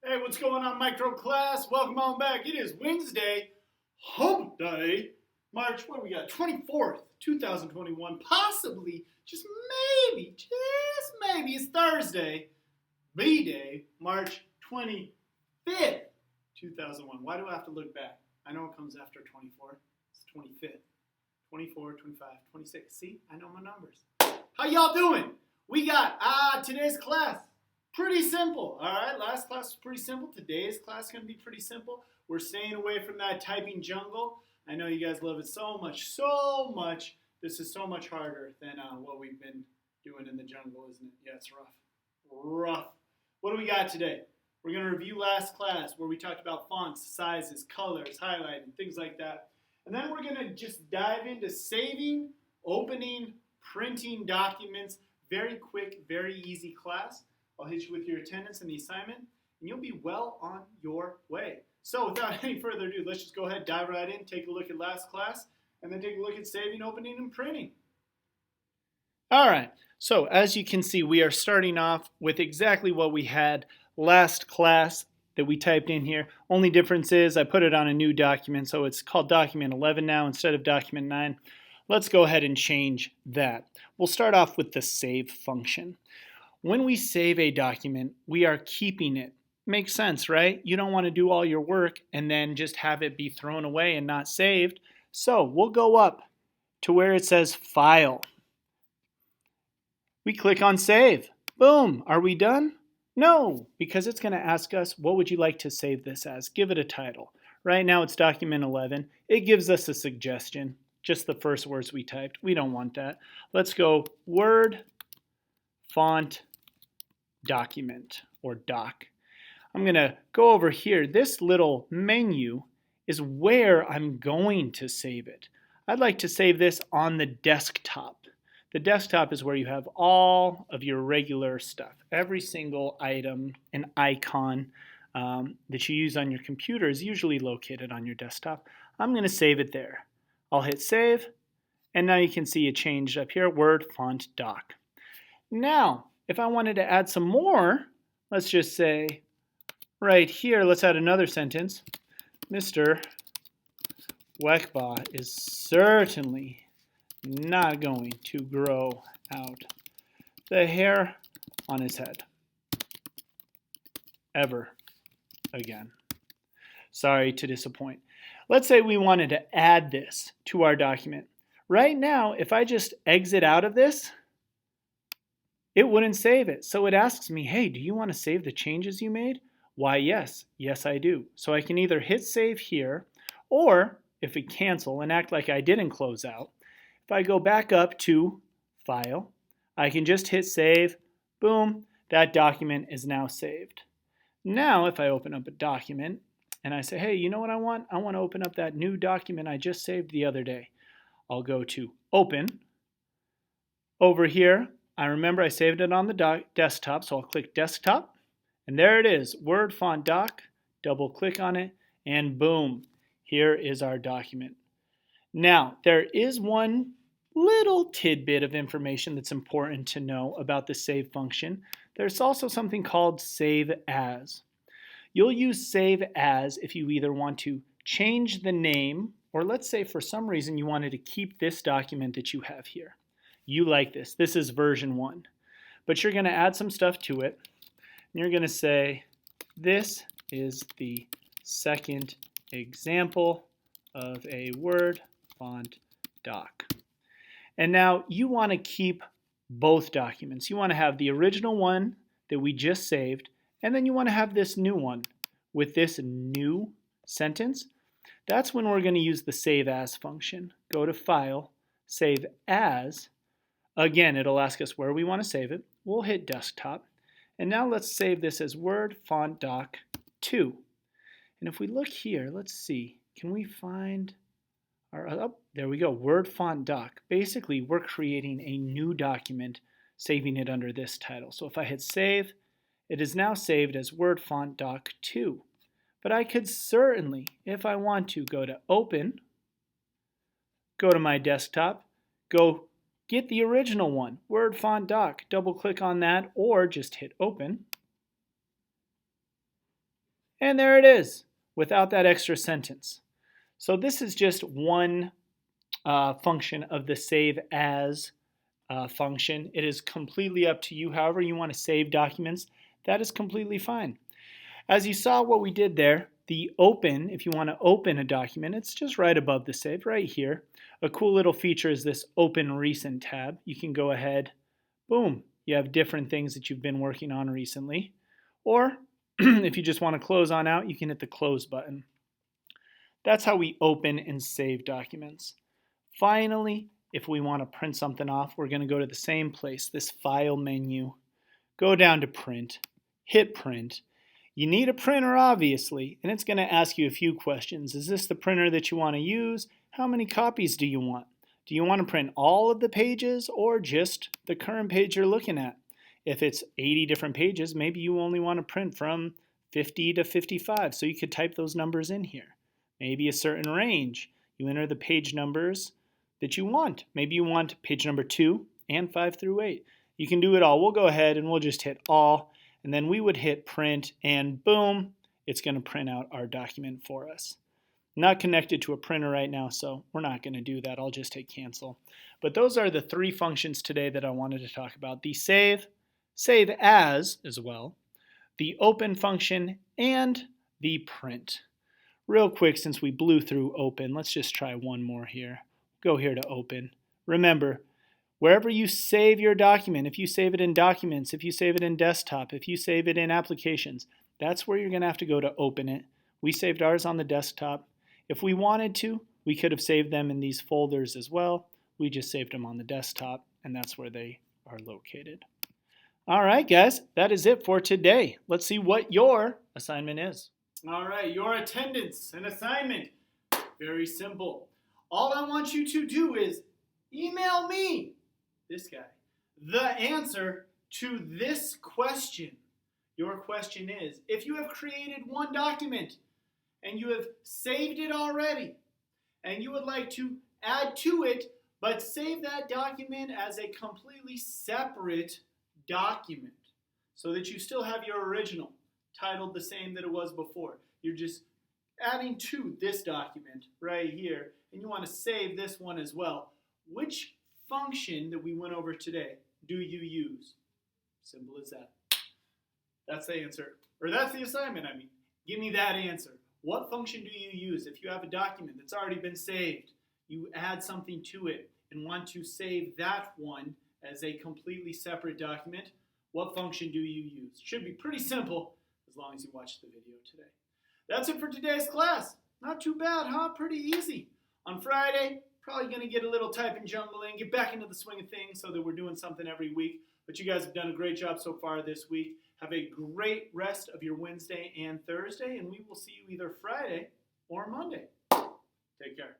Hey, what's going on, micro class? Welcome on back. It is Wednesday, Hump Day, March, what do we got? 24th, 2021. Possibly, just maybe, it's Thursday, B-Day, March 25th, 2001. Why do I have to look back? I know it comes after 24. It's 25th. 24, 25, 26. See, I know my numbers. How y'all doing? We got today's class. Pretty simple, all right? Last class was pretty simple. Today's class is going to be pretty simple. We're staying away from that typing jungle. I know you guys love it so much. This is so much harder than what we've been doing in the jungle, isn't it? Yeah, it's rough. What do we got today? We're going to review last class where we talked about fonts, sizes, colors, highlighting, things like that. And then we're going to just dive into saving, opening, printing documents. Very quick, very easy class. I'll hit you with your attendance and the assignment, and you'll be well on your way. So without any further ado, let's just go ahead, dive right in, take a look at last class, and then take a look at saving, opening, and printing. All right, so as you can see, we are starting off with exactly what we had last class that we typed in here. Only difference is I put it on a new document, so it's called document 11 now instead of document 9. Let's go ahead and change that. We'll start off with the save function. When we save a document, we are keeping it. Makes sense, right? You don't want to do all your work and then just have it be thrown away and not saved. So we'll go up to where it says File. We click on Save. Boom. Are we done? No, because it's going to ask us, what would you like to save this as? Give it a title. Right now it's document 11. It gives us a suggestion. Just the first words we typed. We don't want that. Let's go Word, Font, Document or Doc. I'm going to go over here. This little menu is where I'm going to save it. I'd like to save this on the desktop. The desktop is where you have all of your regular stuff. Every single item and icon that you use on your computer is usually located on your desktop. I'm going to save it there. I'll hit save, and now you can see it changed up here, Word, Font, Doc. Now, if I wanted to add some more, let's just say right here, let's add another sentence. Mr. Weckbaugh is certainly not going to grow out the hair on his head ever again. Sorry to disappoint. Let's say we wanted to add this to our document. Right now, if I just exit out of this, it wouldn't save it. So it asks me, hey, do you want to save the changes you made? Why, yes. Yes, I do. So I can either hit save here, or if we cancel and act like I didn't close out, if I go back up to File, I can just hit save. Boom, that document is now saved. Now, if I open up a document and I say, hey, you know what I want? I want to open up that new document I just saved the other day. I'll go to Open. Over here, I remember I saved it on the desktop, so I'll click Desktop, and there it is, Word, Font, Doc. Double click on it, and boom, here is our document. Now, there is one little tidbit of information that's important to know about the save function. There's also something called Save As. You'll use Save As if you either want to change the name, or let's say for some reason you wanted to keep this document that you have here. You like this. This is version 1. But you're going to add some stuff to it. And you're going to say, this is the second example of a Word, Font, Doc. And now you want to keep both documents. You want to have the original one that we just saved, and then you want to have this new one with this new sentence. That's when we're going to use the Save As function. Go to File, Save As. Again, it'll ask us where we want to save it. We'll hit Desktop. And now let's save this as Word, Font, Doc 2. And if we look here, let's see. Can we find our, oh, there we go, Word, Font, Doc. Basically, we're creating a new document, saving it under this title. So if I hit Save, it is now saved as Word, Font, Doc 2. But I could certainly, if I want to, go to Open, go to my desktop, go get the original one, Word, Font, Doc. Double click on that or just hit Open. And there it is, without that extra sentence. So this is just one function of the save as function. It is completely up to you. However you want to save documents, that is completely fine. As you saw what we did there, the open, if you want to open a document, it's just right above the save, right here. A cool little feature is this Open Recent tab. You can go ahead, boom, you have different things that you've been working on recently. Or if you just want to close on out, you can hit the close button. That's how we open and save documents. Finally, if we want to print something off, we're going to go to the same place, this File menu, go down to Print, hit Print. You need a printer, obviously, and it's going to ask you a few questions. Is this the printer that you want to use? How many copies do you want? Do you want to print all of the pages or just the current page you're looking at? If it's 80 different pages, maybe you only want to print from 50 to 55, so you could type those numbers in here. Maybe a certain range. You enter the page numbers that you want. Maybe you want page number 2 and 5 through 8. You can do it all. We'll go ahead and we'll just hit all, and then we would hit print, and boom, it's going to print out our document for us. Not connected to a printer right now, so we're not going to do that. I'll just hit cancel. But those are the 3 functions today that I wanted to talk about. The save as well, the open function, and the print. Real quick, since we blew through open, let's just try one more here. Go here to open. Remember, wherever you save your document, if you save it in documents, if you save it in desktop, if you save it in applications, that's where you're going to have to go to open it. We saved ours on the desktop. If we wanted to, we could have saved them in these folders as well. We just saved them on the desktop, and that's where they are located. All right, guys, that is it for today. Let's see what your assignment is. All right, your attendance and assignment. Very simple. All I want you to do is email me, this guy, the answer to this question. Your question is, if you have created one document and you have saved it already, and you would like to add to it, but save that document as a completely separate document so that you still have your original titled the same that it was before. You're just adding to this document right here, and you want to save this one as well. Which function that we went over today do you use? Simple as that. That's the answer. Or that's the assignment, I mean. Give me that answer. What function do you use if you have a document that's already been saved? You add something to it and want to save that one as a completely separate document. What function do you use? Should be pretty simple as long as you watch the video today. That's it for today's class. Not too bad, huh? Pretty easy. On Friday, probably going to get a little typing jungle in, get back into the swing of things so that we're doing something every week. But you guys have done a great job so far this week. Have a great rest of your Wednesday and Thursday, and we will see you either Friday or Monday. Take care.